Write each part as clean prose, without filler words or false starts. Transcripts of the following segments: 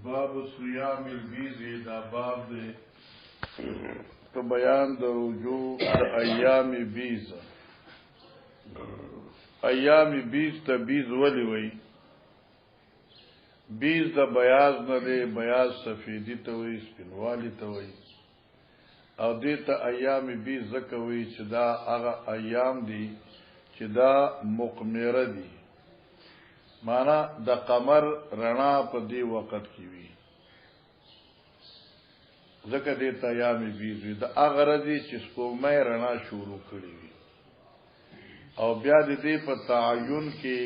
باب صيام البیز دا باب دے تو بیان دا رجوع دا ایام بیز. ایام بیز تا بیز ولی وی بیز دا بیاز نده بیاز سفیدی تا وی سپنوالی تا وی او دیتا ایام بیز زکوی چه دا اغا ایام دی چه دا مقمره دی مانا دا قمر رنا پا دی وقت کی وی زکا دیتا ایام بیز وی دا اغا دی چه سپومی رنا شروع کری وی او بیا دی پا تعین کی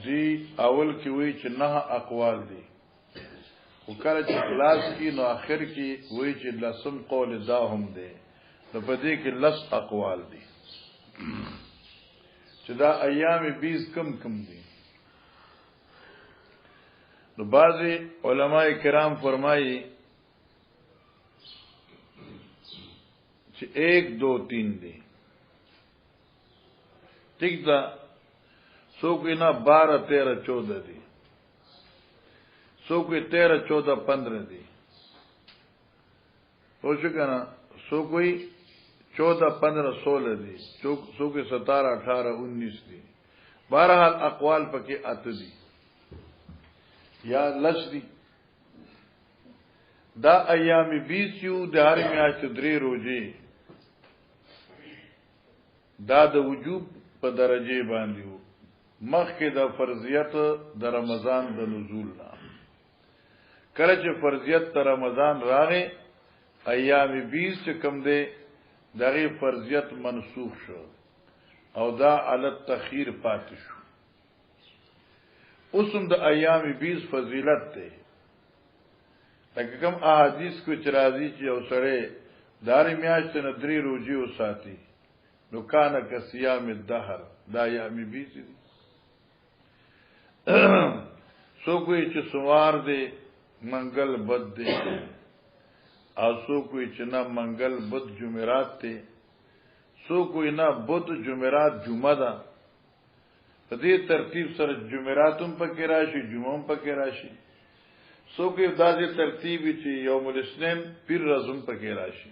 دی اول کی وی چه نه اقوال دی وکاله چې خلاص کی نو آخر کی وی چې لسم قول دا هم دی نو په دې کې لس اقوال دي چې دا ایام 20 کم دي. نو بعضی علماء کرام فرمایي چې 1 2 3 دي ٹھیک ده سو کوئی نہ 12 13 14 دی سو کوئی 13 14 15 دی سوچ کنا سو کوئی 14 15 16 دی سو کوئی 17 18 19 دی. بہرحال اقوال پکې ات دی یا لش دی. دا ایام 20 یو د هر میاشت 3 روزې دا د وجوب په درجه باندې وو مخکې د فرضیت د رمضان د نزول نه. کله چې فرضیت ته رمضان راغی ایام 20 چې کم دی دغه فرضیت منسوخ شو او دا علی التخیر پاتې شو. اوسم د ایام 20 فضیلت ده لکه کوم احادیث کو چې راځي چې یو سړی داري میاشت نه 3 روزي وساتي نو کانه ک صيام الدهر دا ایام 20 دي. سو کوئی چې سوار دی منگل بد دے او سو کوئی چنا منگل بد جمعرات تے سو کوئی نہ بد جمعرات جمعہ دا دې ترتیب سره جمعراتم پکې راشي جمعم پکې راشي سو کوئی داسې ترتیب چې یوم الاثنین پیر رزم پکې راشي.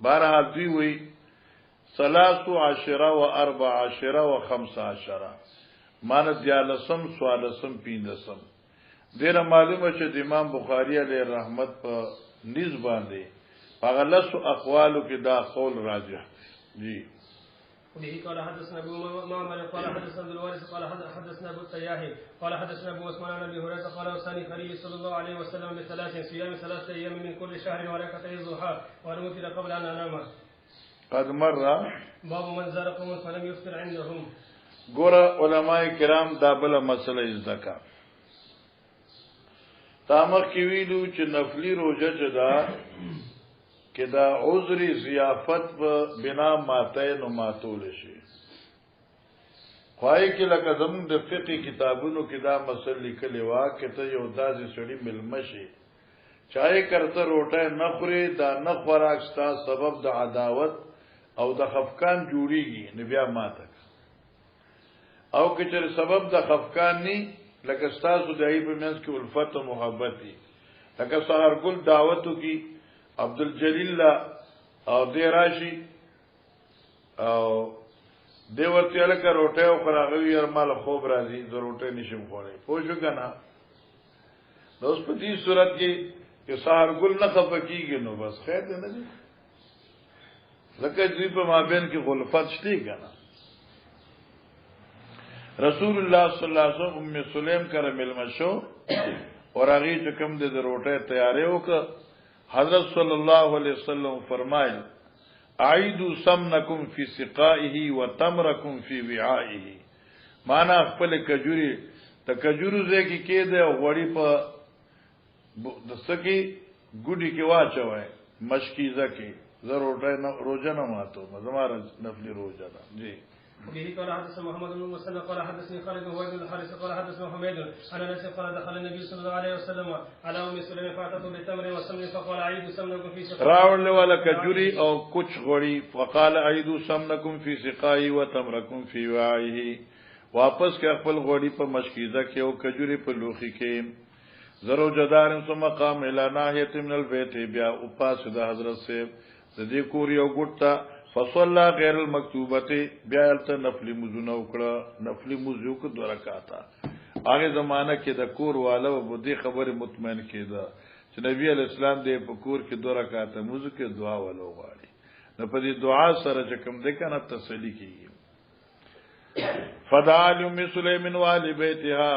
بہرحال دوی وی 13 و 14 و 15 مان دیالسم سوالسم پیندسم. دیره معلومه چې د امام بخاری علیه رحمت په نس باندې هغه لس اقوالو کې دا قول راجح دی. به قال حدثنا ابو معمر قال حدثنا عبد الوارث قال حدثنا ابو التياح قال حدثنا ابو عثمان عن ابي هريره قال اوصاني خليل صلى الله عليه وسلم بثلاث صيام 3 ايام من كل شهر وركعتي الضحى ونوتر قبل ان انام. قد مر باب من زار قوم فلم يفطر عندهم. ګوره علماء کرام دا بل مسله ذکر تامخ کی ویلو چې نفلی روزه جدا کې دا عذری ضیافت په بنا ماته نو ماتول شي. خوای کې لکه زموږ د فقہی کتابونو کې دا مسله لیکلې وا کې ته یو داسې سړی ملمشي چای کرته روټه نه خوري دا نه خوراکستا سبب د عداوت او د خفقان جوړیږي نه بیا ماته او که چېر سبب د خفقان ني لکه ستاسو د ای په منځ کې الفت او محبت دي لکه سحر ګل دعوتو کې عبدالجلیل او دی راشي او دیوته لکه روټه او خراغوي ارمال خوب راځي د روټه نشم خوړې پوښو کنه. اوس په دې صورت کې چې سحر ګل نه خفقيږي نو بس خیر دی نه دي لکه دې په مابین کې غلفت شتي کنه. رسول الله صلی الله علیه وسلم ام سلیم کر ملمشو اور هغه چې کوم د روټه تیارې وک حضرت صلی الله علیه وسلم فرمایل اعیدوا سمنکم فی سقائه وتمرکم فی وعائه. معنا خپل کجوري ته کجورو ځکه کې د غوړی په دسکی ګډي کې واچوي مشکیزه کې ضرورت نه روزه نه ماتو زموږ نفلی روزه ده جی. به قال حدثنا محمد بن مسلم قال حدثني خالد بن وائل الحارث قال حدثنا حميد عن انس قال دخل النبي صلى الله عليه وسلم على ام سلمة فاتته بتمر وسمن فقال عيد سمنكم في سقائه راول ولا کجوري او کچھ غړي فقال عيد سمنكم في سقائه وتمركم في وعائه. واپس کې خپل غوړي په مشکیزه کې او کجوري په لوخي کې زرو جدار ثم قام الى ناحيه من البيت بیا او پاس د حضرت سے د دې کور یو ګټه فصلى غیر المکتوبه بیا الته نفلی مزونه وکړه نفلی مزو کو 2 رکعاته هغه زمانہ کې د کور والا و دې خبره مطمئن کېده چې نبی علی السلام دې په کور کې 2 رکعاته مزو کې دعا ولو غواړي نو په دې دعا سره چې کوم دې کنه تسلی کیږي فدعا لام سليم والي بيتها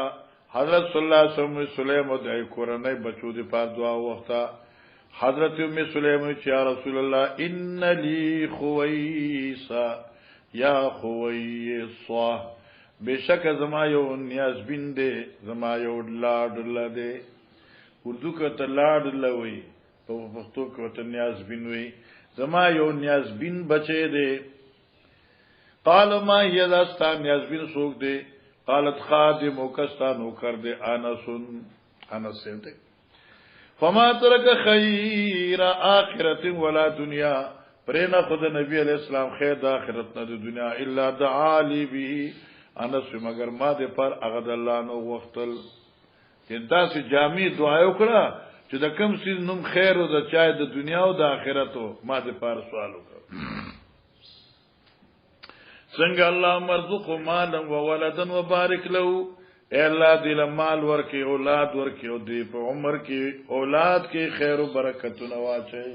حضرت صلی الله علیه وسلم سلیم او د کورنۍ بچو دې په دعا وخته حضرت ام سلیم چې یا رسول الله ان لي خويسا یا خويسا بشک زما یو نیاز بنده زما یو لاډ لده اردو کې ته لاډ لوي په پښتو کې ته نیاز بنوي زما یو نیاز بن بچي دي قال ما هي ذا نیاز بن سوق دي قالت خادم وکستانو کر دے انس سمتے فما ترک خیر آخرت ولا دنیا پرینا خود نبی علیہ السلام خیر دا آخرت نہ دنیا الا دعا لی به انس مگر ما دے پر اغد اللہ نو وختل کہ دا سی جامع دعا وکړه چې د کم سیز نوم خیر او د چای د دنیا او د آخرت ما دے پر سوال وکړه څنګه الله مرزق مالا و ولدا وبارك له اے الله دې مال ورکي اولاد ورکي او دې په عمر کې اولاد کې خیر او برکتونه واچي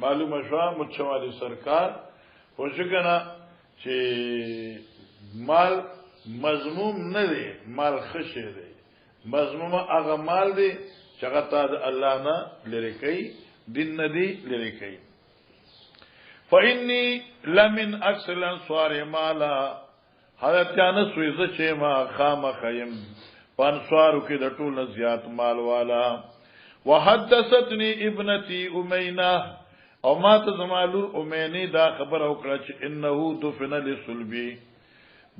معلومه شو مچوالي سرکار خوشګنا چې مال مضموم نه دی مال خشه دی مضموم هغه مال دی چې غتا د الله نه لری کوي دین نه دی لری کوي فإني لمن أكثر الأنصار مالا حضرت انس ویزه چې ما خامخیم پانصارو کې د ټول زیات مال والا وحدثتني ابنتي امينه او ما ته زمالور امینه دا خبر او کړه چې انه دفن لسلبي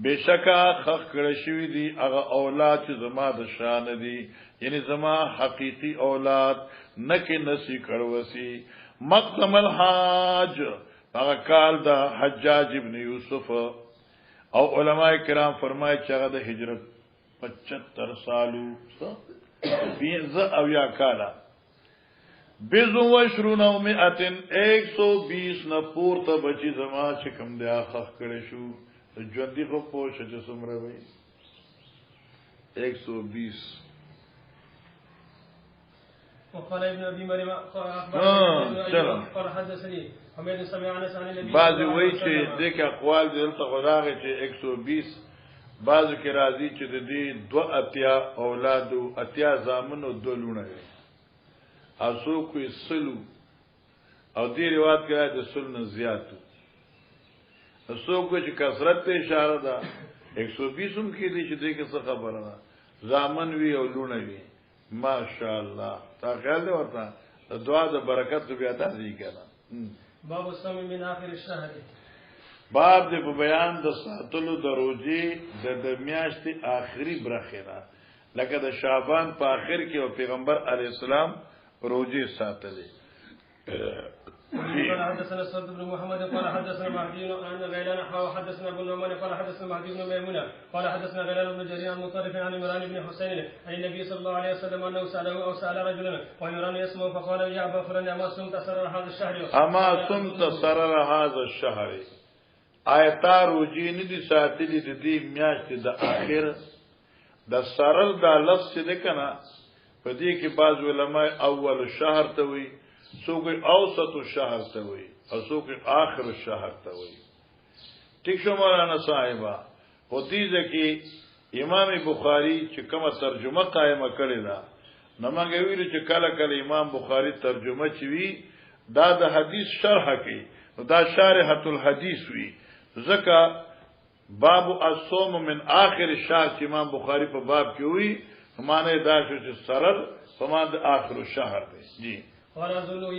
بشکا خخ کړه شوی دی هغه اولاد چې زما د شان دي یعنی زما حقيقي اولاد نکه نسی کړوسی مقدم الحاج هغه کال د حجاج ابن یوسف او علماء کرام فرمایي چې هغه د هجرت 75 سالو بینزه او یا کالا بزو وشرون او مئتن 120 نه پورته بچی زما چې کوم دی اخخ کړي شو ژوندۍ خو پوښه چې څومره وي 120 وقال ابن ابي مريم قال حدثني حميد سمع عن النبي بعض وی چې دغه اقوال دلته غراغه چې 120 بعض کې راځي چې د دې 2 اتیا اولاد او اتیا زامن او 2 لونه اسو کوئی سلو او دې روایت کې راځي د سلو نه زیاتو اسو کو چې کثرت ته اشاره ده 120 هم کې دي چې دغه څه خبره ده زامن وی او لونه وی ماشاءالله تا خیال دی ورته دعا د برکت بیا تاسو کړه باب الصوم من اخر الشهر باب د بیان د ساتلو د روزي د میاشتې آخري برخه لکه د شعبان په آخر کې او پیغمبر علی السلام روزي ساتلې قال حدثنا سعد بن محمد قال حدثنا مهدي عن غيلان حدثنا ابو النعمان قال حدثنا مهدي بن ميمونه قال حدثنا غيلان بن جرير عن مطرف عن عمران بن حسين عن النبي صلى الله عليه وسلم انه ساله او سال رجلا وعمران يسمع فقال يا ابا فلان اما صمت سرر هذا الشهر اما صمت سرر هذا الشهر آیتا روجی ندی ساتلی د دې میاشتې د اخر د سرر د لفظ دې کنه په دې کې بعض علما اول شهر ته وي سوق اوسط الشهر ته وي او سوق اخر الشهر ته وي ٹھیک شو مولانا صاحبہ حدیث کې امام بخاری چې کومه ترجمه قائمه کړې ده نمنګ ویل چې کله کله امام بخاری ترجمه چوي دا د حدیث شرح کوي دا شارحه الحدیث وی ځکه باب الصوم من اخر الشهر چې امام بخاری په باب کې وی معنی دا چې سرر فماد اخر الشهر دی جی قال رجل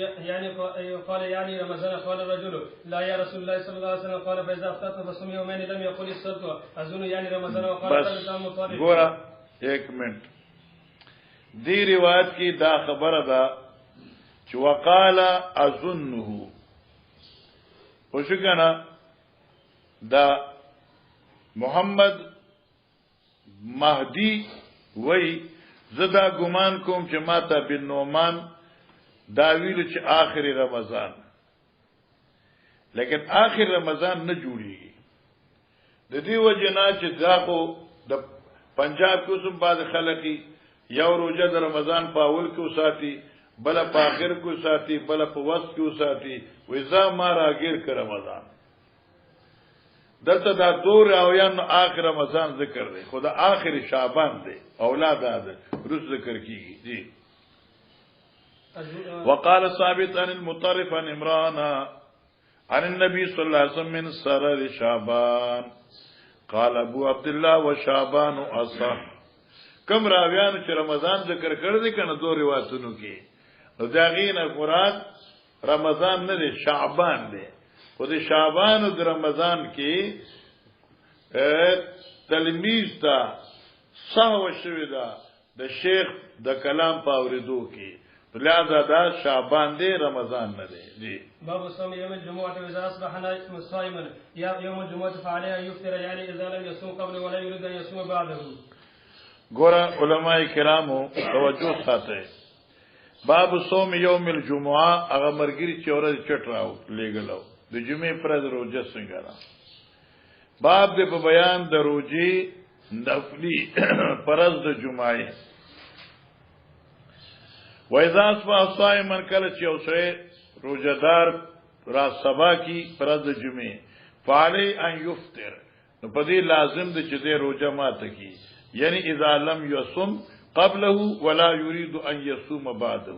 يعني رمضان قال الرجل لا يا رسول الله صلى الله عليه وسلم قال فاذا افطرت فصوم يومين لم يقل الصلاه اظن يعني رمضان وقال الاسلام مطالب ګورا 1 منټ دی روایت کی دا خبره ده چې وقال اظنه وشکنا دا محمد مهدی وی زدا ګمان کوم چې ماته بن نعمان دا ویل چې آخر رمضان، لیکن آخر رمضان نه جوړیږي. د دې وجه نه چې دا خو د پنجاب کې اوسم بعض خلقي یو روزه د رمضان په اول کې وساتي، بل په آخر کې وساتي، بل په وسط کې وساتي، وځه ما راګیر ک رمضان. دلته دا دور او یا آخر رمضان ذکر دی، خدا آخر شعبان دی، اولاد ده روز ذکر کیږي. جی وقال ثابت عن المطرف عن عمران عن النبي صلى الله عليه وسلم من سرر شعبان قال ابو عبد الله وشعبان اصح. کم راویان چې رمضان ذکر کړی دی کنه دو روایتونو کې، نو داغینه مراد رمضان نه دی، شعبان دی. خو د شعبان او د رمضان کې تلمیذ تا سهو شوی دا د شیخ د کلام په اوریدو کې، لہذا دا شعبان دی، رمضان نه دی. جی باب صوم يوم الجمعة إذا أصبح صائما يوم الجمعة فعليه أن يفطر، يعني إذا لم يصوم قبل ولا يريد أن يصوم بعده. ګوره علماء کرامو توجه ساتئ. باب صوم یوم الجمعه هغه مرګری چې ورځ چټ راو لګلو د جمعې پر ورځ روزه څنګه را. باب د بیان د روزي نفلی فرض د جمعې. وإذا أصبح صائما کله چې اوسه روزدار را سبا کی فرض د جمعې فعلی ان یفطر، نو په دې لازم دی چې د روزه ماته کی، یعنی اذا لم يصم قبله ولا يريد ان يصوم بعده.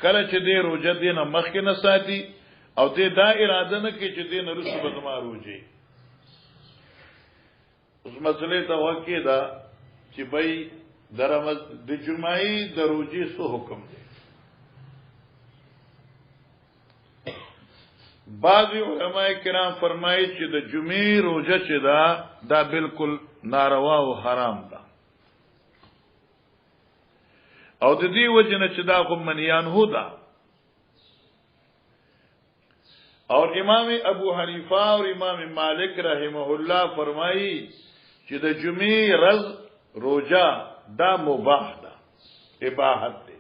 کله چې دې روزه دینه مخکې نه ساتي او دې دا اراده نه کوي چې دینه رسو به ما روزي. اوس مسلې ته واقع ده چې بای د جمعې د روزي څه حکم دی. بعض علماء کرام فرمایي چې د جمعې روزه چې دا بالکل ناروا او حرام ده، او د دې وجنه چې دا کوم منیان هودا. اور امام ابو حنیفه او امام مالک رحمه الله فرمایي چې د جمعې ورځ روزه دا مباح ده، اباحت ده.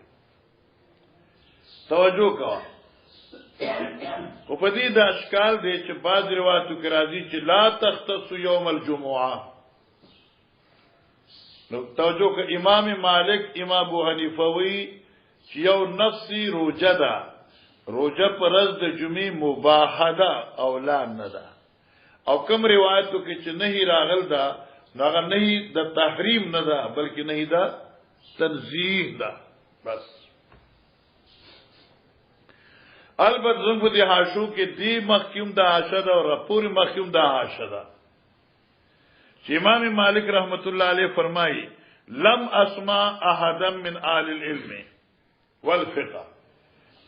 توجه کوه. او په دې د اشکال دی چې بعض روایتو کې راځي چې لا تختص یوم الجمعه. نو توجه که امام مالک امام ابو حنیفه وی چې یو نفسي روزه ده، روزه پر ورځ د جمعې مباح ده او لا نه ده. او کوم روایتو کې چې نه راغل ده، هغه نه د تحریم نه ده بلکې نه ده تنزیه ده. بس البته زنګ دي حاشو کې دی مخکوم د عاشد او رپور مخکوم د عاشد. چې امام مالک رحمت الله علیه فرمایي لم اسمع احدا من آل العلم والفقه،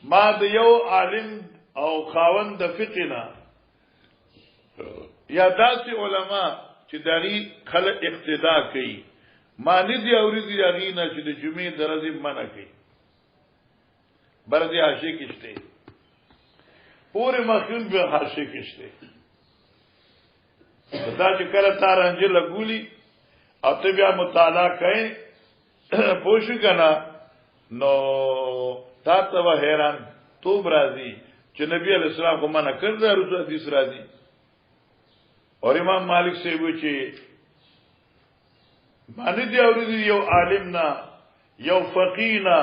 ما د یو عالم او خاوند د فقه نه یا داسې علما چې دغه خلق اقتدا کوي، ما نه دی اوریدي دغه نه چې د جمعې درځي منع کوي. برځي عاشق کشته پورے مخیم به حاشیه کشته. دا چې کله تارنجه لګولي او ته بیا مطالعه کوي پوښی کنه، نو تا ته حیران تو برازي چې نبی علیہ السلام کو منع کړ دا رسول حدیث راځي. اور امام مالک سے وی چې باندې دی اوریدي یو عالم نه، یو فقيه نه،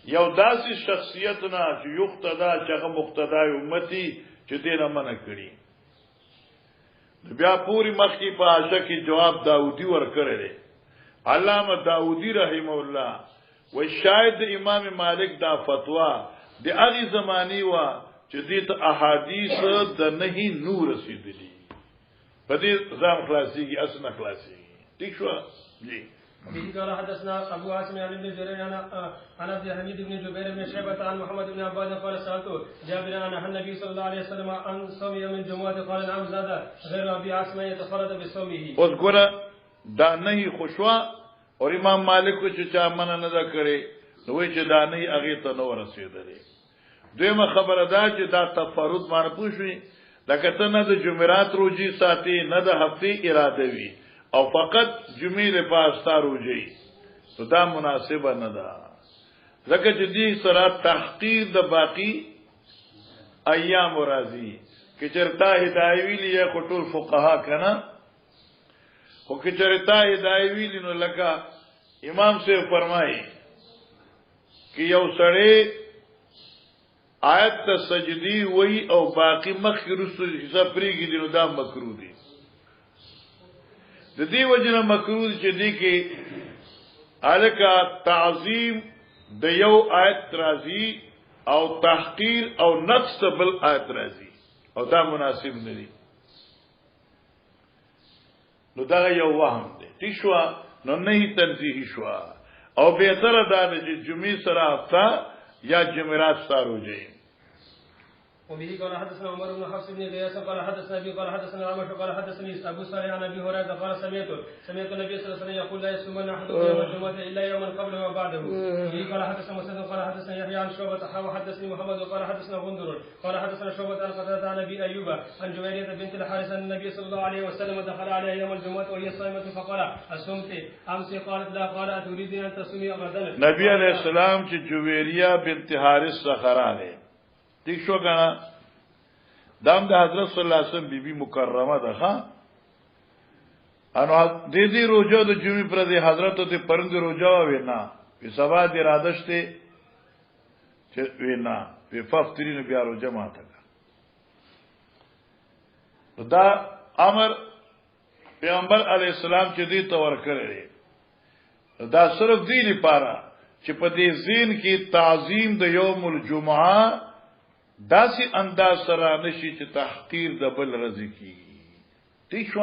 یو داسې شخصیت نه چې یقتدا چې هغه مقتدای امتی چې دینه منع کړي. بیا پوری مخکی په عاشق کې جواب داودی ورکړی دی. علامه داودی رحم الله و شاید امام مالک دا فتوا د هغه زمانی وا چې دې ته احادیث د نهي نور رسیدلی په دې ځام خلاصيږي اسنه خلاصيږي. ٹھیک شو جی. به قال حدثنا ابو عاصم عن ابن جرير عن عبد الحميد بن جبير بن شيبة عن محمد بن عباد قال سألت جابر عن النبي صلى الله عليه وسلم عن صوم يوم الجمعة قال نعم زاد غير ابي عاصم يتفرد بصومه. اوس ګوره دا نه خوشوا اور امام مالک کو چې چا منع نه دا کړي نو چې دا نه هغه ته نو رسیدلې. دویمه خبره دا چې دا تفرد باندې پوښوي لکه ته نه د جمعرات روزي ساتي نه د هفتې اراده وي او فقط جمعې له پاستا روزي دا مناسبه نه ده ځکه چې دې سره تحقیر د باقی ایام راځي کې چرتا هدايه ویلی یا ټول فقها کنه خو کې چرتا هدايه ویلی نو لکه امام سے فرمایي کہ یو سړی آیت ته سجدی وای او باقی مخ رسو حساب پریږي دي نو دا مکروه دي د دې وجنه مکروه چې دي کې الکا تعظیم د یو آیت راځي او تحقیر او نقص بل آیت راځي او دا مناسب نه دي نو دا یو وهم دی تشوا نو نه تنزیه شوا او بهتره ده چې جمعې سره هفته یا جمعرات سره وځي وبه قال حدثنا عمر بن حفص بن غياث قال حدثنا ابي قال حدثنا عمر قال حدثني ابو صالح عن ابي هريره قال سمعت النبي صلى الله عليه وسلم يقول لا يصومن احدكم يوم الجمعه الا يوما قبله وبعده. وبه قال حدثنا مسدد قال حدثنا يحيى عن شعبة وحدثني محمد قال حدثنا غندر قال حدثنا شعبة عن قتادة عن ابي ايوب عن جويرية بنت الحارث ان النبي صلى الله عليه وسلم دخل عليها يوم الجمعه وهي صائمه فقال اصمت امس قالت لا قال اتريدين ان تصومي غدا. نبی علیہ السلام چې جویریہ بنت حارث سخرانه ٹھیک شو کنه دام د حضرت صلی الله علیه وسلم بیبي مکرمه ده ها انو دې دې روزه د جمعې پر دې حضرت ته پرند روزه وینا په سبا دې رادشته چې وینا په ففترین بیا روزه ماته دا امر پیغمبر علی السلام چې دې تور کړی دا صرف دې لپاره چې په دې زین کې تعظیم د یوم الجمعه داسې انداز سره نشي چې تحقیر د بل رضی کی ٹھیک شو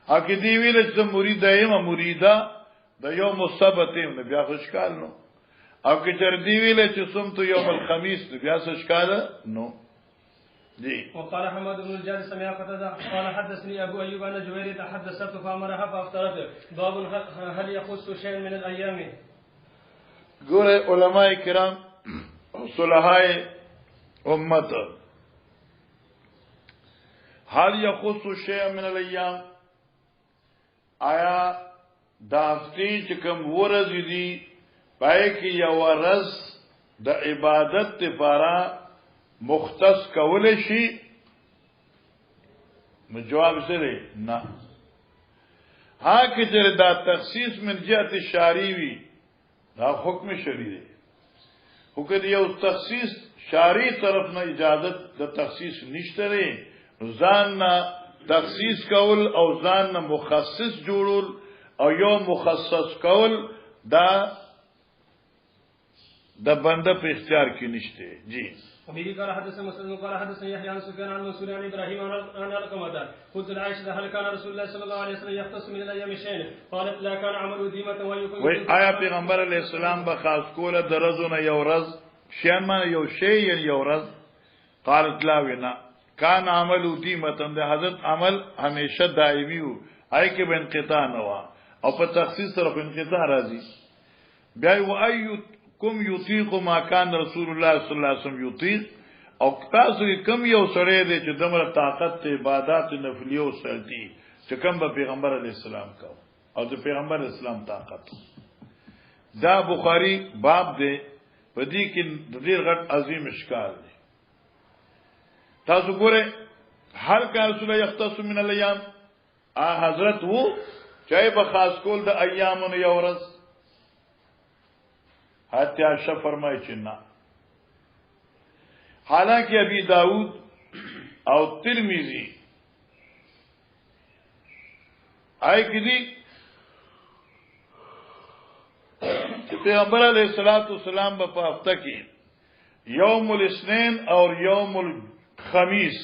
اګه دی ویل چې مرید یم مریدا د یوم السبت نه بیا خوشکال نو او که تر دی ویل چې صمت یوم الخميس بیا خوشکال نو دی. وقال حماد بن الجاري سمع قتادة قال حدثني ابو ايوب ان جويرية تحدثت فامرها فافطرت. باب هل يخص شيء من الايام. ګوره علماء کرام صلحای امت حال یخص شیء من الايام آیا دافتی چې کوم ورځ دي پای کې یو ورځ د عبادت لپاره مختص کول شي جواب سره نه ها کې چې دا تخصیص من جهت شرعي وي دا حکم شرعي دی خو کې یو تخصیص شاری طرف نه اجازت د تخصیص نشته لري ځان نه تخصیص کول او ځان نه مخصص جوړول او یو مخصص کول دا د بنده په اختیار کې نشته جی. وبه قال حدثنا مسلم قال حدثنا يحيى عن سفيان عن منصور عن ابراهيم عن علقمة قلت لعائشة هل كان رسول الله صلى الله عليه وسلم يختص من الايام شيئا قالت لا كان عمله ديمة ويكون وی آیا پیغمبر علیہ السلام به خاص کوله درزونه یو ورځ شیان ما یو شی یو ورځ قالت لا وینا کان عمل دیمتن د حضرت عمل همیشه دایمي وو آی کې به انقطاع نه و او په تخصیص طرف انقطاع راځي بیا و ايکم یطیق ما کان رسول الله صلی الله علیه وسلم یطیق او تاسو کم یو سره دی چې دمر طاقت ته عبادت نفلیو سلطی چې کوم به پیغمبر علی السلام کو او د پیغمبر اسلام طاقت دا بخاری باب دی پدې کې ډېر غټ عظیم اشکال دی تاسو ګوره هر کار رسول یختص من الايام حضرت وو چای به خاص کول د ایامونو یو ورځ حتی عائشہ فرمایي چې نه حالانکه ابي داود او ترمذی آی کې دي پیغمبر علیہ الصلوۃ والسلام په هفته کې یوم الاثنين او یوم الخميس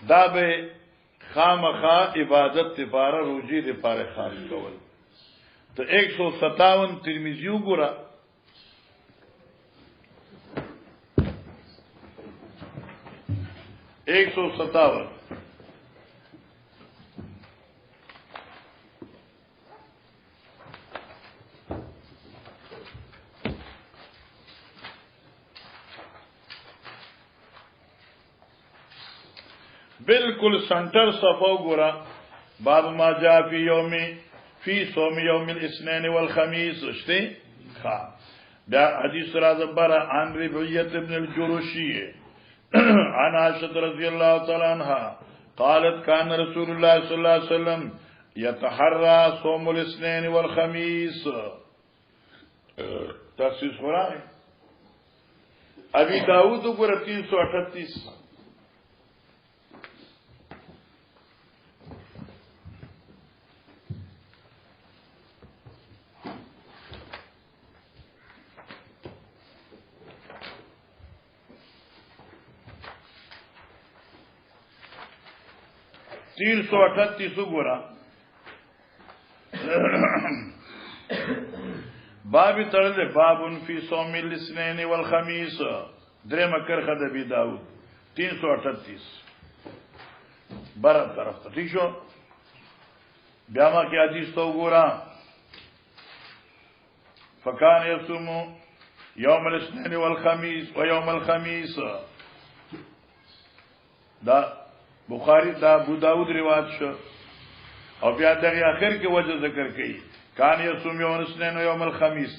دا به خامخا عبادت لپاره روزي لپاره خاص کول ته 157 ترمذی وګوره 157 بالکل سنٹر صفو گورا باب ما جا فی یومی في صوم يوم الاثنين والخميس اشتي خا دا حديث رازبر عن ربيعة بن الجرشي عن عائشة رضي الله تعالى عنها قالت كان رسول الله صلى الله عليه وسلم يتحرى صوم الاثنين والخميس تخصیص ہو رہا ہے ابی داود کو 338 338 گورا باب ترد باب فی صوم الاثنین والخمیس درے مکر خد ابی داود 338 برا طرف تا ٹھیک شو بیاما کی حدیث تو گورا فکان یصوم یوم الاثنین والخمیس و یوم الخمیس دا بخاری دا ابو داود روایت شو اور بیا دغه اخر کې وجه ذکر کړي کان یصوم یوم الاثنین و یوم الخمیس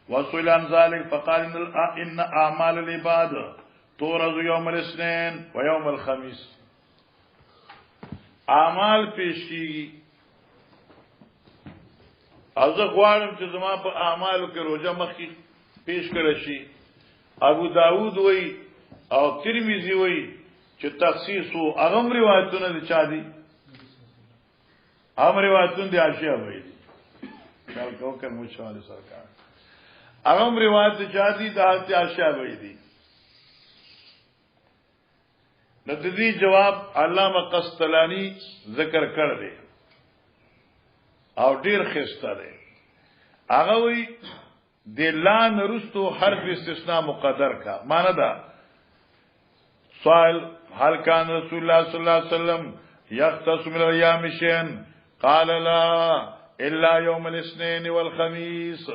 وسئل عن ذلك فقال ان اعمال العباد تورز یوم الاثنین و یوم الخمیس اعمال پیش کیږي از غواړم چې زما په اعمالو کې روزه مخکې پیش کړی شي ابو داود وای او ترمذی وای چې تخصیص او اغم روایتونه دي چا دي هم روایتونه دي عائشہ وای خیال کو کر مجھ والے سرکار اغم روایت چا دي د حضرت عائشہ وای دي ندی جواب علامہ قسطلانی ذکر کړ دے او ډیر خسته ده هغه وی د لان رستو حرف استثناء مقدر کا معنی دا سوال هل كان رسول الله صلى الله عليه وسلم يختص من الايام شيئا قال لا الا يوم الاثنين والخميس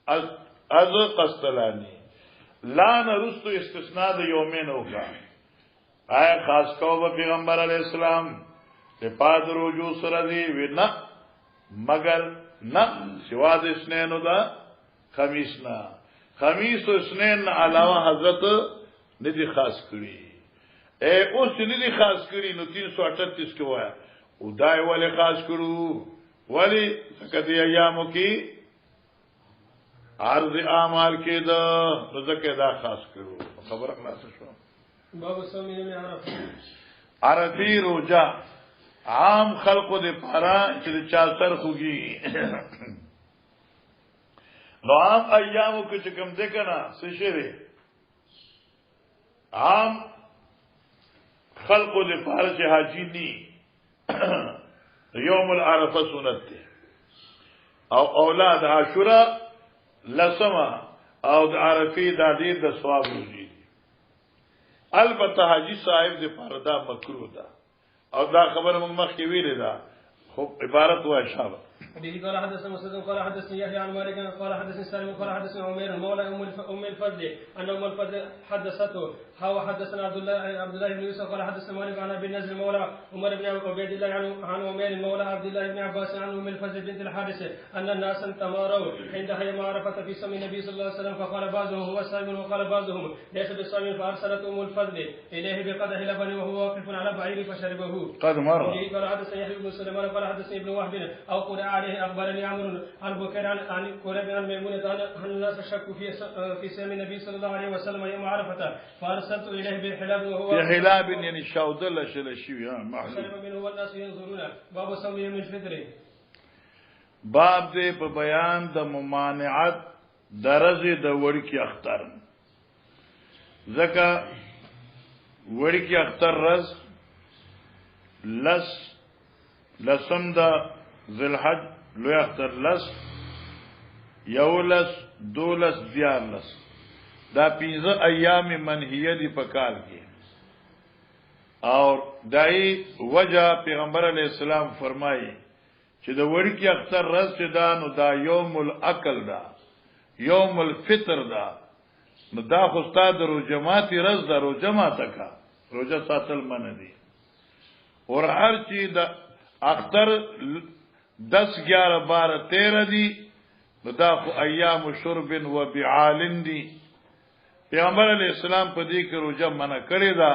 از قسطلانی لان رستو استثناء د یومین ہوگا آیا خاص کو پیغمبر علیہ السلام د پاد روجو سره دی وینا مگر نہ سوا د اسنین دا خمیس نا خمیس و اسنین علاوه حضرت ندی خاص کړي اے اوس ندی خاص کړي نو 338 کې وایا او دای ولې خاص کړو ولی کدی ایامو کې عرض اعمال کې دا زکه دا خاص کړو خبر خلاص شو باب صوم یوم عرفه عرفی روزه عام خلقو دے پارا چې چا سر خوږي نو عام ایامو کې چې کوم دې کنا څه شری عام خلقو دے پارا چې حاجی ني یوم العرفه سنت دی او اولاد عاشورا لسما او د عرفی د دې د ثواب روزي البته حاجی صاحب دې پارا دا مکروه ده او دا خبر من مخ کې ویل دا خو عبارت و اشاره به قال حدثنا مسدد قال حدثني يحيى عن مالك قال حدثني سالم قال حدثني عمير مولى ام الفضل ان ام الفضل حدثته هو حدثنا عبد الله بن يوسف قال حدثنا مالك عن ابي النضر مولى عمر بن عبيد الله عن عمير مولى عبد الله بن عباس عن ام الفضل بنت الحارث ان الناس تماروا عند يوم عرفه في سم النبي صلى الله عليه وسلم فقال بعضهم هو صائم وقال بعضهم ليس بصائم فارسلت ام الفضل اليه بقدح لبن وهو واقف على بعير فشربه قد مر قال حدثني يحيى بن سليمان قال حدثني ابن وهب او قرأ عليه اخبرني عمرو عن بكير عن قريب عن ميمونه ان الناس شكوا في سم النبي صلى الله عليه وسلم يوم عرفه فارسلت اليه بحلاب وهو بحلاب يعني شاودل شلشي معلوم منه والناس ينظرون باب صوم يوم الفطر باب دې په بیان د ممانعت درجه د ورکی اختر زکه ورکی اختر رز لسم دا ذلحج لو اختر لس یولس دولس دیارلس دا 15 ایام منهیه دی پکال کی اور دای وجہ پیغمبر علیہ السلام فرمائی چې د ورکی اختر رز چې دا نو دا یوم الاکل دا یوم الفطر دا نو دا خو استاد روجماتی رز دا روجماته کا روجه ساتل من دی اور هر چی دا اختر 10 11 12 13 دي نو دا خو ایام شرب و بعال دي پیغمبر علیہ السلام په دې کې روزه منع کړی دا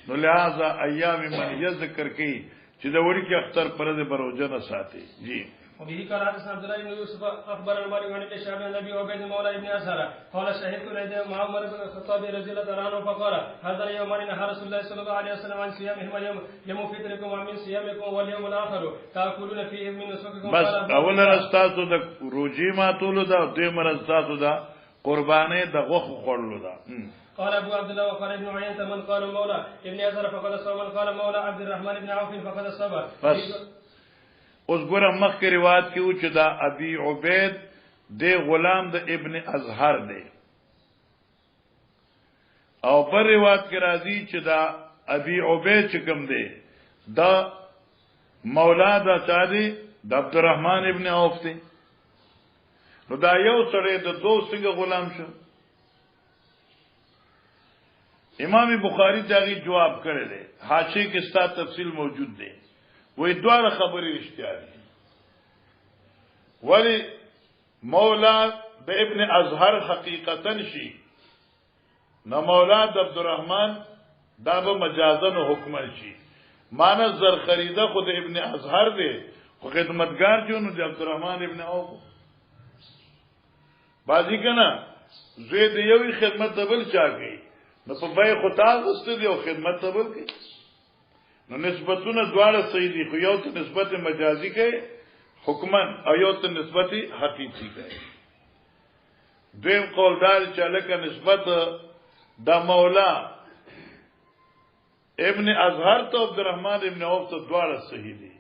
نو لہذا ایام من ذکر کی چې د وړي کې اختر پر دې بروجه نه ساتي جی. وبه قال حدثنا عبد الله بن يوسف اخبرنا مالك عن ابن شهاب عن ابي عبيد مولى ابن اسهر قال شهدت الى مع عمر بن الخطاب رضي الله عنه فقال هذا اليوم نهى رسول الله صلى الله عليه وسلم عن صيامهما يوم فطركم ومن صيامكم واليوم الاخر تاكلون فيه من نسككم. بس اول راستاسو د روجي ماتولو دا دویم راستاسو دا قربانه د غوخ خورلو دا. قال ابو عبد الله وقال ابن عيينة من قال مولى ابن اسهر فقد صام من قال مولى عبد الرحمن بن عوف فقد صام. اوس ګوره مخکې روایت کې و چې دا ابي عبید د غلام د ابن ازهر دی او پر روایت کې راځي چې دا ابي عبید چې کوم دی دا مولا دا چا دی د عبدالرحمن ابن عوف دی نو دا یو سره د دو څنګه غلام شو. امام بخاری داغي جواب کړی دی حاشیه کې ستا تفصیل موجود دی وې دوه خبرې رښتیا دي ولی مولا د ابن ازهر حقیقتا شي نو مولا د عبدالرحمن دا به مجازن او حکمن شي معنی زر خریده خود ابن ازهر دی خو خدمتگار جو نو د عبدالرحمن ابن عوف بازی کنا زوی د یوې خدمت دبل چا کوي نو په بای خطا غست دی او خدمت دبل کوي نو نسبتونه دواړه صحیح دي خو یو ته نسبت مجازي کوي حکمن او یو ته نسبت حقيقي کوي. دویم قول دار چې لکه نسبت د مولا ابن ازهر ته عبدالرحمن ابن عوف ته دواړه صحیح دي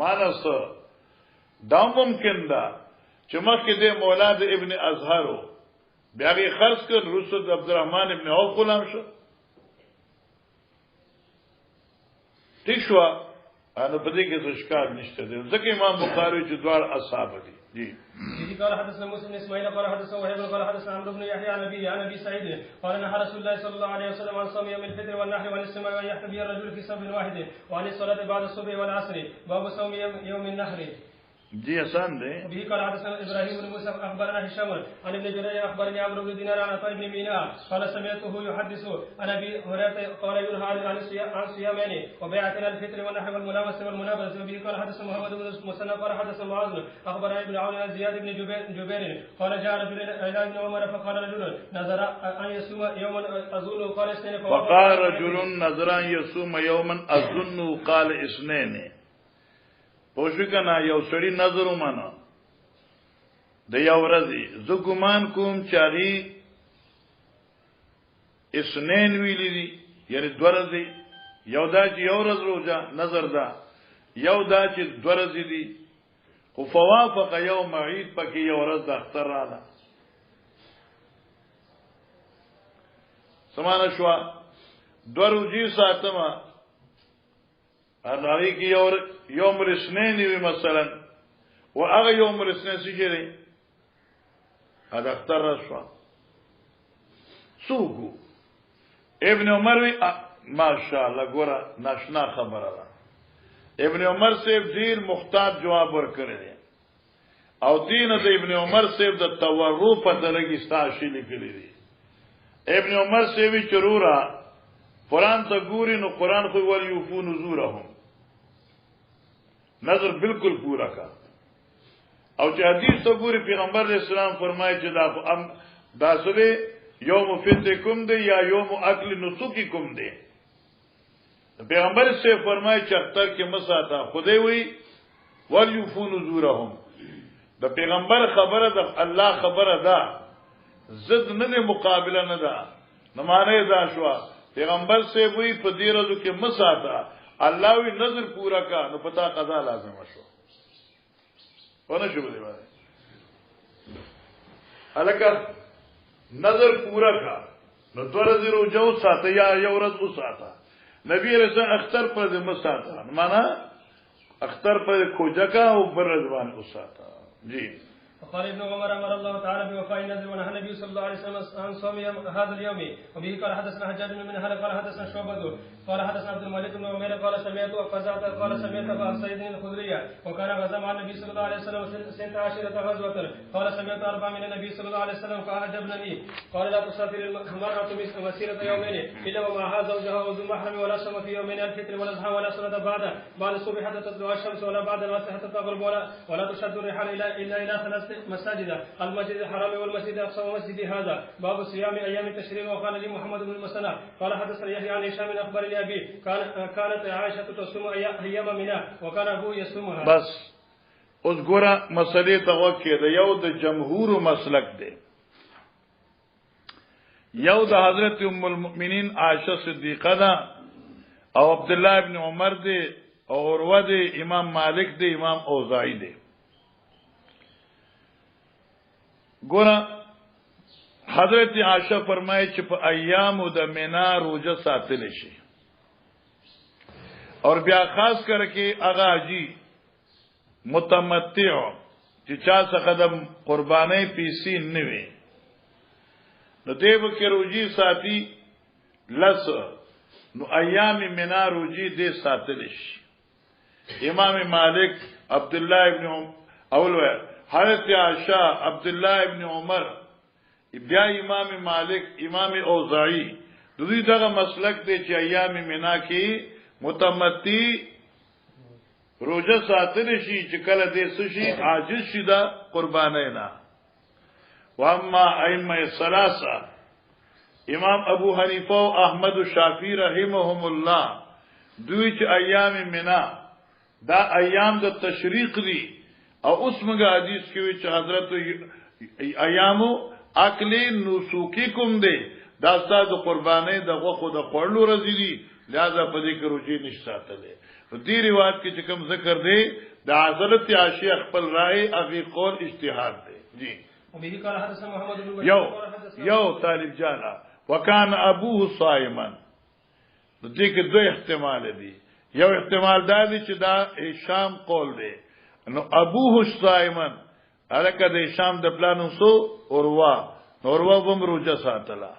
معنا څه دا ممکن ده چې مخکې د مولا د ابن ازهر بیا یې خرڅ کړ رسول عبدالرحمن ابن عوف غلام شو ٹھیک شو انا په دې کې څه ښکار نشته دی ځکه امام بخاری چې دوار اصحاب دي جی. دي قال حدثنا موسى بن اسماعيل قال حدثنا وهيب قال حدثنا عمرو بن يحيى عن ابي سعيد قال نهى رسول الله صلى الله عليه وسلم عن صوم يوم الفطر والنحر والاستماع وان يحتبي الرجل في صف واحد وعن الصلاه بعد الصبح والعصر باب صوم يوم النحر جی آسان دے. به قال حدثنا ابراهيم بن موسى اخبرنا هشام عن ابن جرير اخبرني عمرو بن دينار عن عطاء بن ميناء قال سمعته يحدث عن ابي هريره قال ينهى عن صيامين وبيعتنا الفطر والنحر والملامسه والمنابذه. به قال حدثنا محمد بن مسنى قال حدثنا معاذ اخبرنا ابن عون عن زياد بن جبير قال جاء رجل الى ابن عمر فقال رجل نذر ان يصوم يوما اظن قال اثنين فقال رجل نذر ان يصوم يوما اظن قال اثنين پوښی کنا یو سړی نظر ومانه د یو ورځې زه ګمان کوم چې هغه اسنین ویلی دي یعنی دوه ورځې یو دا چې یو ورځ روزه نظر ده یو دا چې دوه ورځې دي خو فوافق یوم عید پکې یو ورځ د اختر رااله سمانه شو دوه ورځې ساتمه هغه کې یوم الاثنين وی مثلا و هغه یوم الاثنين سجری هذا اختر رشوا سوقو ابن عمر وی ماشاء الله ګوره ناشنا خبره ده ابن عمر صاحب ډیر محتاط جواب ورکړي او دین د ابن عمر صاحب د تورو په دلګي ستاشي لیکلي دي ابن عمر صاحب چرورا قرآن ته ګوري نو قرآن خو ول یوفو نذورهم نظر بالکل پورا کا او چې حدیث ته ګوري پیغمبر اسلام فرمایي چې دا سره یوم فطرکم دی یا یوم اکل نسککم دی پیغمبر سے فرمایي چې اختر کې مساته خدای وی ول یوفو نذورهم د پیغمبر خبره د الله خبره ده زد نه مقابله نه ده نه معنی دا شو پیغمبر سے وی په دې ورځو کې مساته الله وی نظر پورا کا نو پتا قضا لازم شو ونه شو دی وای الکه نظر پورا کا نو تور زیرو جو ساته یا یو ورځ وساته نبی رسول اختر پر دې مساته معنا اختر پر کوجکا او پر رضوان وساته جی. وقال ابن عمر امر الله تعالى بوفاء النذر ونهى النبي صلى الله عليه وسلم عن صوم هذا اليوم. وبه قال حدثنا حجاج بن منهل قال حدثنا شعبة قال حدثنا عبد الملك بن عمير قال سمعت فزعت قال سمعت ابا سعيد الخدري وكان غزا مع النبي صلى الله عليه وسلم 16 غزوة قال سمعت 4 من النبي صلى الله عليه وسلم فأعجبني قال لا تسافر المرأة مسيرة يومين الا ومعها زوجها وذو محرم ولا صوم في يومين الفطر والاضحى ولا صلاة بعد الصبح حتى تطلع الشمس ولا بعد العصر حتى تغرب ولا تشد الرحال الا الى 3 مساجد المسجد الحرام والمسجد الاقصى ومسجد هذا. باب صيام ايام التشريق. وقال لي محمد بن المثنى قال حدثني يحيى عن هشام اخبرني ابي كانت عائشه تصوم ايام منى وكان ابوه يصومها. بس اوس ګوره مسلې ته وکړه د یو د جمهور مسلک دی، یو د حضرت ام المؤمنین عائشه صدیقه ده او عبد الله ابن عمر دی او عروه دی، امام مالک دی، امام اوزاعی دی. ګوره حضرت عائشه فرمایي چې په ایامو د مینا روزه ساتل شي اور بیا خاص کر کې هغه حاجی متمتع چې چا څخه د قربانۍ پیسې نه وي نو دیو کې روزي ساتي لس نو ایام مینا روزي دې ساتل شي. امام مالک عبد الله ابن اول حضرت عائشہ عبد الله ابن عمر بیا امام مالک امام اوزاعی دوی دغه مسلک دی چې ایام مینا کې متمتی روزه ساتل شي چې کله دې سشي عاجز شي دا قربانای نه. واما ائمه الثلاثه امام ابو حنیفه او احمد الشافعی رحمهم الله دوی چې ایام مینا دا ایام د تشریق دي او اوس موږ حدیث کې وی چې حضرت ایامو اکلی نسوکی کوم دی دا ستاسو قربانې د غوخو د خورلو رزي دي لہذا په دې کې روزي نشته ساتلې. په دې روایت کې چې کوم ذکر دی د حضرت عائشہ خپل رائے ابي قول اجتهاد دی. جی وبه قال حدثنا محمد بن بشير یو طالب جانا وکان ابوه صائما. دې کې دوه احتمال دي، یو احتمال دا دی چې دا هشام قول دی نو ابوه صائما الکه د هشام د پلانو سو اوروا بم روزه ساتلا.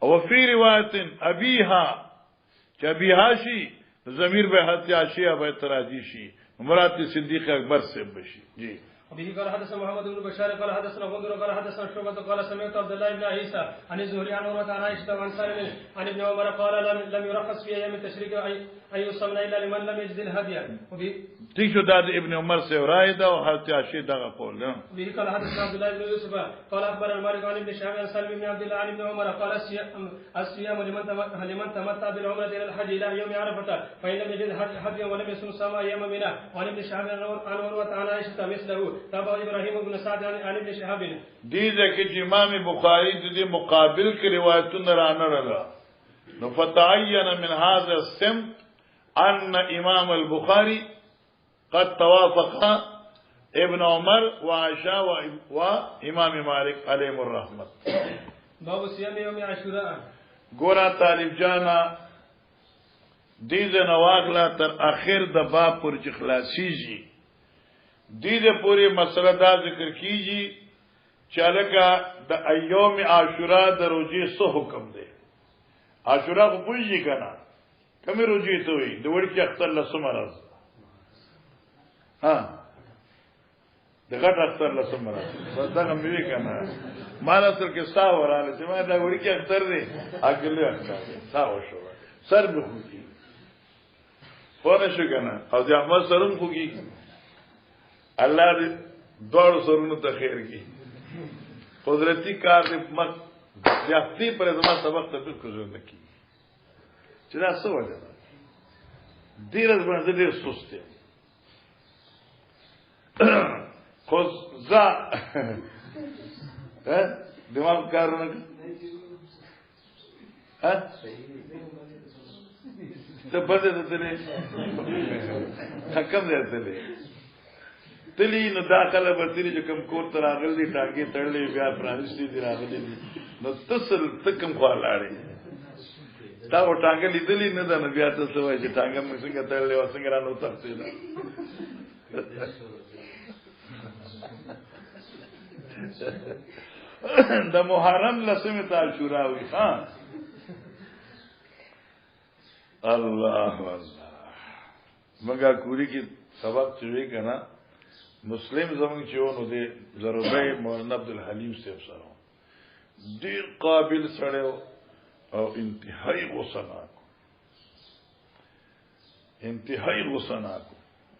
او فی روایت ابیها چې ابیها شي ضمیر به حضرت عائشہ به تراجی شي مراد صدیق اکبر سے بشي. جی وبه قال حدثنا محمد بن بشار قال حدثنا غندر قال حدثنا شعبة قال سمعت عبد الله بن عيسى عن الزهري عن عروة عن عائشة وعن سالم عن ابن عمر قال لم يرخص في ايام التشريق ان يصوم الا لمن لم يجد الهدي. وبه ٹھیک شو دا ابن عمر سے رائے دا او حضرت عائشہ دا قول ده. وبه قال حدثنا عبد الله بن يوسف قال اخبرنا مالك عن ابن شهاب عن سالم بن عبد الله عن ابن عمر قال الصيام لمن تمتع بالعمرة الى الحج الى يوم عرفة فان لم يجد هديا ولم يصوم صام ايام منى. وعن ابن شهاب عن عروة عن عائشة مثله تابع ابراهيم بن سعد عن ابن شهاب. دې ځکه چې امام بخاری د مقابل کې روایتونه رانړل نو فتعين من هذا السمت ان امام البخاري قد توافق ابن عمر وعائشة وامام مالك عليهم الرحمة. باب صيام يوم عاشوراء. ګورا طالب جانا دې نواغلا تر اخر د باب پر چې خلاصيږي دې پوری مسله دا ذکر کیږي چې الګه د ایوم عاشورا د روزي څه حکم دی. عاشورا خو پوجي کنه کومه روزي ته وي د وړ کې اختر لسمره ها د غټ اختر لسمره بس دا کوم وی کنه مال اصل کې ستا وراله چې ما دا وړ کې اختر دی اګلې اختر ساو شو سر به خوږي پونه شو کنه او د احمد سرم خوږي الله دې دوړ سرونو ته خیر کی قدرتی کار دې مت یافتي پر زما سبق ته بالکل ضرورت کی چې دا څه وجه ده ډیر باندې ډیر سست دی خو ځا دماغ کارونه ها ته بده ته تلې حکم دې تلې تلی نو داخله برتلی چې کم کور تر راغلی ټانګي تړلې بیا پرانستی دی راغلی نو تسل تکم خو لاړې دا و ټانګه لیدلی نه ده نو بیا تاسو وایي چې ټانګه موږ څنګه تړلې و څنګه رانو تاسو د محرم لسمه ته عاشورا وي ها الله الله مګه کوری کی سبق چوي کنه مسلم زمون چېونو دي ضروري مولانا عبد الحلیم صاحب سره ډیر قابل سره او انتهایی غصناک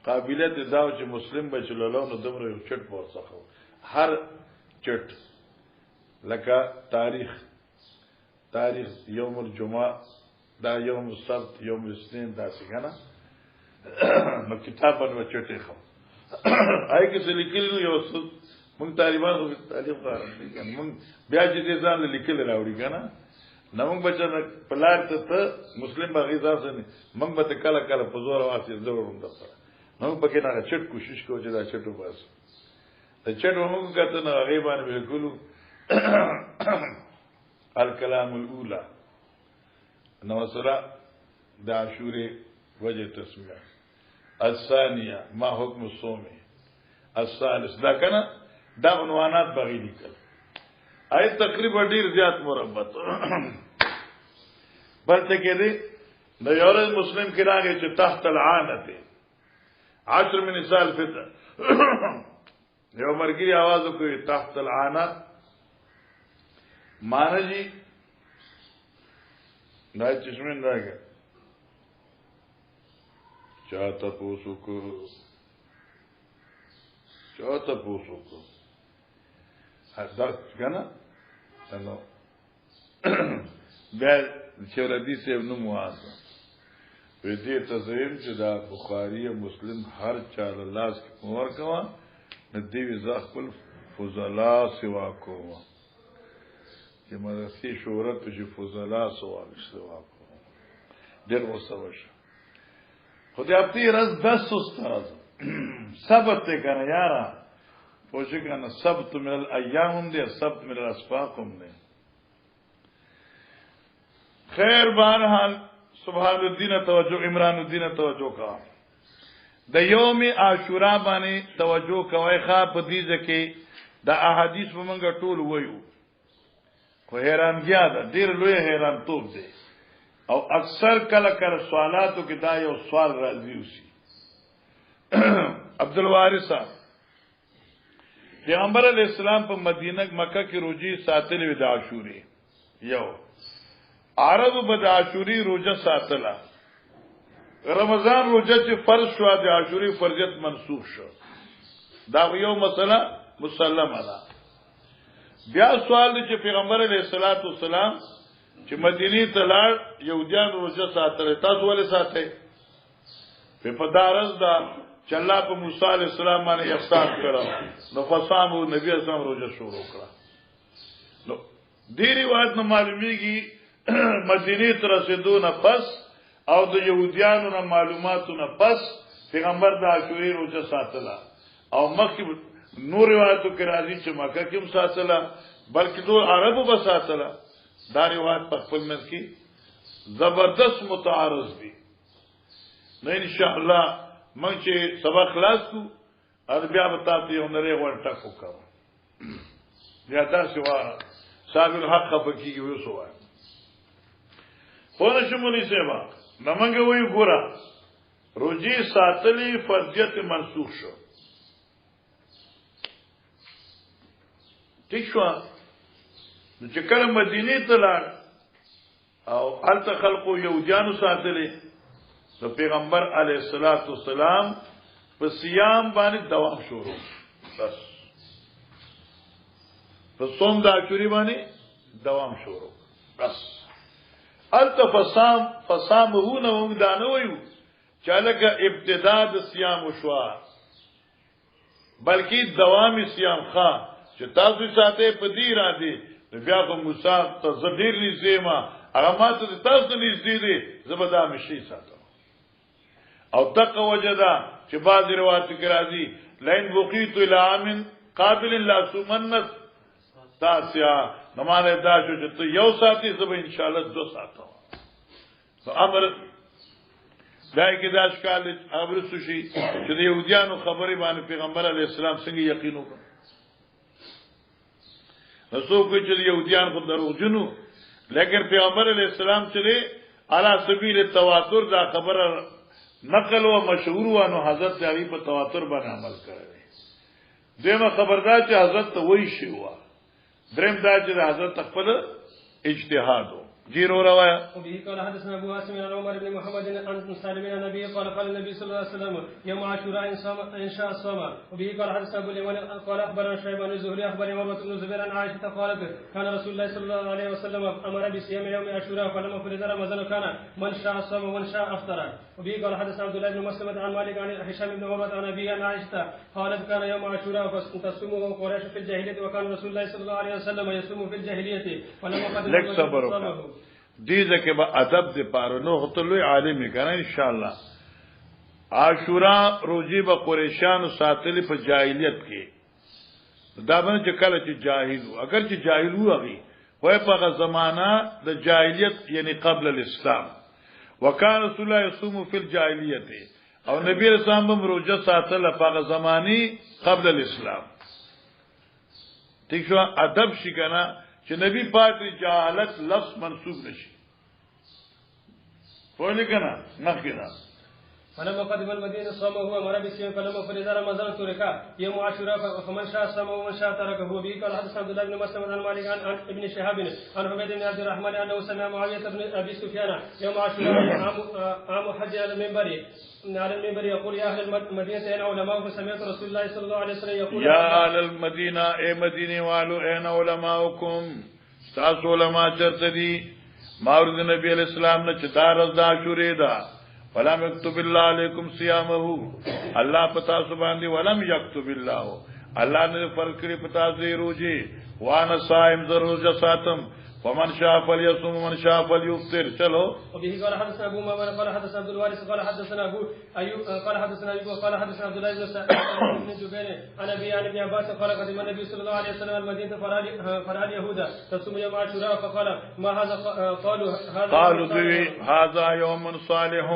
قابلیت داو چې مسلم بچو له نو دمره یو چټ ورڅخه هر چټ لکه تاریخ یوم الجمعه دا یوم السبت یوم الاثنين دا څنګه نو کتاب باندې چټه خو آی کې لیکل یو څه مونږ طالبان خو تعلیم غواړو مونږ بیا چې ځان لیکل راوړي کنه نو مونږ بچا پلار ته مسلم باغی ځان سره مونږ به کله کله په زور واسي ضرور ده نو په کې نه چټ کوشش کوو چې دا چټو بس دا چټ مونږ کته نه غیبان بالکل الکلام الاولى نو سره د عاشورې وجه تسمیه الثانيه ما حکم الصوم الثالث دا کنه دا عنوانات بغي لیکل آی تقریبا ډیر زیات مربط بلته کې دي د یورز مسلم کې راغی چې تحت العانه 10 من نساء الفطر یو مرګي आवाज وکړي تحت العانه معنی جی دا چشمن راګه چاته پوسو کو حضر کنه نو بیا چې ردی سیب نو موازه په دې تزویم چې دا بخاری او مسلم هر چا الله اس اور کوا ندی وزا خپل فضلا سوا کو چې مرسي شهرت چې فضلا سوا کو ډېر وسوش خدای په رز بس استاد سبت ته کنه یارا پوښی کنه سبت من الايام هم دي سبت من الاسفاق هم دي خیر بہرحال سبحان الدین توجہ عمران الدین توجہ کا د یوم عاشورا باندې توجہ کوي ښا په دې ځکه د احادیث په منګه ټول وایو خو حیرانګیا ده ډیر لوی حیران توپ دی او اکثر کله کله سوالاتو کې دا یو سوال راځي وسی عبدالوارث پیغمبر علیہ السلام په مدینه مکه کې روزي ساتلې و د عاشورې یو عربو به د عاشورې روزه ساتله رمضان روزه چې فرض شو د عاشورې فرضیت منسوخ شو دا یو مسله مسلمه ده بیا سوال دی چې پیغمبر علیہ الصلوۃ والسلام چې مدینه ته لاړ یهودیان روزه ساتله تاسو ولې ساتئ په دارز دا چې الله په موسی علیہ السلام باندې احسان کړو نو فصامو نبی اسلام روزه شروع کړه نو دې روایت نو معلومیږي مدینه ته رسیدونه پس او د يهوديانو نه معلوماتونه پس پیغمبر د عاشورې روزه ساتله او مخکې نور روایتو کې راځي چې مکه کې هم ساتله بلکې ټول عربو به ساتله دا روایت په خپل منځ کې زبردست متعارض دي نو ان شاء الله مونږ چې سبق خلاص کو او بیا به تاسو یو نری غونټه وکړو بیا تاسو واره صاحب الحق خفقي یو سوال پونه شمولي سیوا نمنګ وی ګورا روزي ساتلی فرضیت منسوخ شو ٹھیک شو چې کله مدینه ته لاړ او الته خلقو یهودیانو ساتلی نو پیغمبر علیہ الصلوۃ والسلام په صيام باندې دوام شروع بس په صوم د عاشورې باندې دوام شروع بس فصامهونه موږ دا نه وایو چې لکه ابتدا د صيام شو بلکې دوام صيام ښه چې تاسو ساته په دې را دي بیا کوم موسی ته زډیر نږدې ما هغه ماته تاسو نږدې دي زبدا مشي ساته او تق وجدا چې بعض روایت کې راځي لئن بقيت الى عام قابل لا سمنت تاسیا نمانه دا چې یو ساتي زب ان شاء الله 2 ساتو نو امر دای کې دا ښکال امر سوشي چې د يهوديانو خبرې باندې پیغمبر علی السلام څنګه یقین وکړ نسو کوئی چلی یهودیان خود دروغجنو لیکن پیغمبر علیہ السلام چلی علی سبیل التواتر دا خبر نقل و مشهور و انو حضرت علی په تواتر باندې عمل کړی دیمه خبردار چې حضرت وای شي وا دریم دا چې حضرت خپل اجتهاد جيرو رواية. وبه قال حدثنا ابو عاصم عن عمر بن محمد عن سالم عن النبي قال النبي صلى الله عليه وسلم يوم عاشوراء ان شاء الصوم. وبه قال حدثنا ابو اليمان قال اخبرنا شيبان الزهري اخبرني عروة بن الزبير عن عائشة قالت كان رسول الله صلى الله عليه وسلم امر بصيام يوم عاشوراء فلما فرض رمضان كان من شاء صام ومن شاء افطر. وبه قال حدثنا عبد الله بن مسلمة عن مالك عن هشام بن عروة عن ابي عن عائشة قالت كان يوم عاشوراء فتصومه قريش في الجاهلية وكان رسول الله صلى الله عليه وسلم يصوم في الجاهلية فلما قدم صامه. دیزه که با ادب دی پارنو خطلوی عالمی کنه انشاءاللہ عاشورا روزی با قریشان ساتلی پا جاہلیت کی دابن چه کل چه جاہلو اگر چه جاہلو اگی وی پا زمانہ دا جاہلیت یعنی قبل الاسلام وکان رسول اللہ یصوم فی الجاہلیت او نبی رسول بم روزه ساتل پا زمانی قبل الاسلام ٹھیک شو ادب شی کنه چې نبی پاک جهالت لفظ منسوب نشي پوهی کنه نخینا فلما قدم المدينة صامه وامر بالصيام فلما فرض رمضان ترك يوم عاشوراء فمن شاء صام ومن شاء تركه. وبه قال حدثنا عبد الله بن مسلم عن مالك عن ابن شهاب عن حميد بن عبد الرحمن انه سمع معاوية بن ابي سفيان يوم عاشوراء عام حج على المنبر يقول يا اهل المدينة اين علماؤكم سمعت رسول الله صلى الله عليه وسلم يقول يا اهل المدينة اي مدينة والو اين علماؤكم تاسو علماء چرته دي ماورد نبی علیہ السلام نے چتار دا عاشورے دا ولم يكتب الله عليكم صيامه الله پتا سبحان دی ولم يكتب الله الله نے فرض کړی پتا زی روزي وانا صائم ضرور ساتم ومن شاء فليصوم ومن شاء فليفطر. چلو. وبه قال حدثنا ابو معمر قال حدثنا عبد الوارث قال حدثنا ابو ايوب قال حدثنا ايوب قال حدثنا عبد الله بن جبير عن ابي عن ابن عباس قال قدم النبي صلى الله عليه وسلم المدينه فراد يهودا تصوم يوم عاشوراء فقال ما هذا قالوا هذا يوم صالح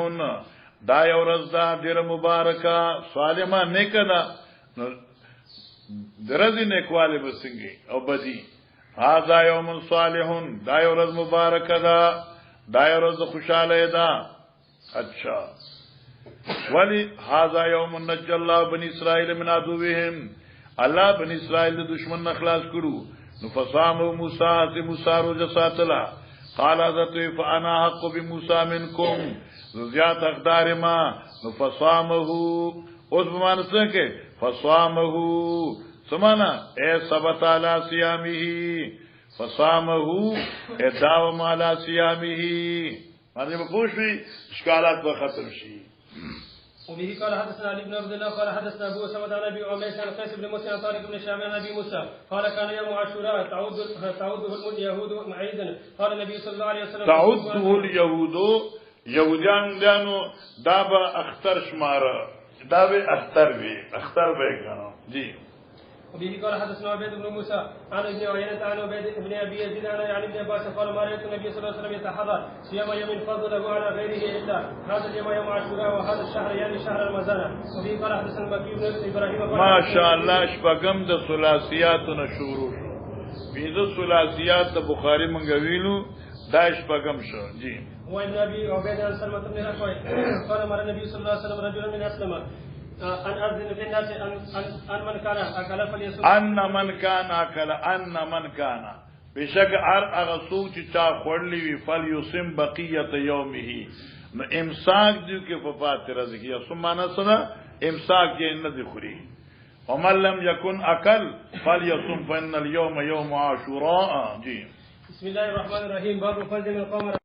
دا یورز دا دیر مبارکا صالحا نیکنا درزی نیکوالی بسنگی او بدی هذا يوم صالح دا یورز مبارک دا یورز خوشاله دا اچھا ولی هذا يوم نجى الله بني اسرائيل من عدوهم الله بني اسرائيل دشمن نخلاص کرو نفصام موسی روزه ساتلا قال ذات فانا حق بموسى منكم زیات اقدار ما نفصامه اوس بمان څنګه فصامه سمانا اے ثبت علی صیامه فصامه اداوم علی صیامه باندې بخوشي اشکالات به ختم شي. وبه قال حدثنا علي بن عبد الله قال حدثنا ابو اسامه عن ابي عميس عن قيس بن مسلم عن طارق بن شامع عن ابي موسى قال كان يوم عاشوراء تعوده اليهود عيدا قال النبي صلى الله عليه وسلم تعوده اليهود یهودیان دانو دا به اختر شماره دا به اختر به کنه جی. وبه قال حدثنا عبيد بن موسى عن ابن عيينة عن عبيد بن ابي يزيد عن ابن عباس قال ما رايت النبي صلى الله عليه وسلم يتحرى صيام يوم فضله على غيره الا هذا اليوم يوم عاشوراء وهذا الشهر يعني شهر رمضان. وبه قال حدثنا المكي بن ابراهيم ما شاء الله شپږم د ثلاثياتو شروع شو بيزو ثلاثيات بخاري منغويلو دا شپږم شو جی. وابن ابي عبيد عن سلمة بن الاكوع قال مر النبي صلى الله عليه وسلم رجلا من اسلم ان اذن في الناس ان من كان اكل فليصوم ان من كان بشک ار اغسو چې چا خورلی وی فليصم بقيه يومه نو امساک دیو کې ففات رزقیا سمانه سره امساک یې نه دی خوري ومن لم يكن اكل فليصم فان اليوم يوم عاشوراء جی. بسم الله الرحمن الرحيم باب فرض من قام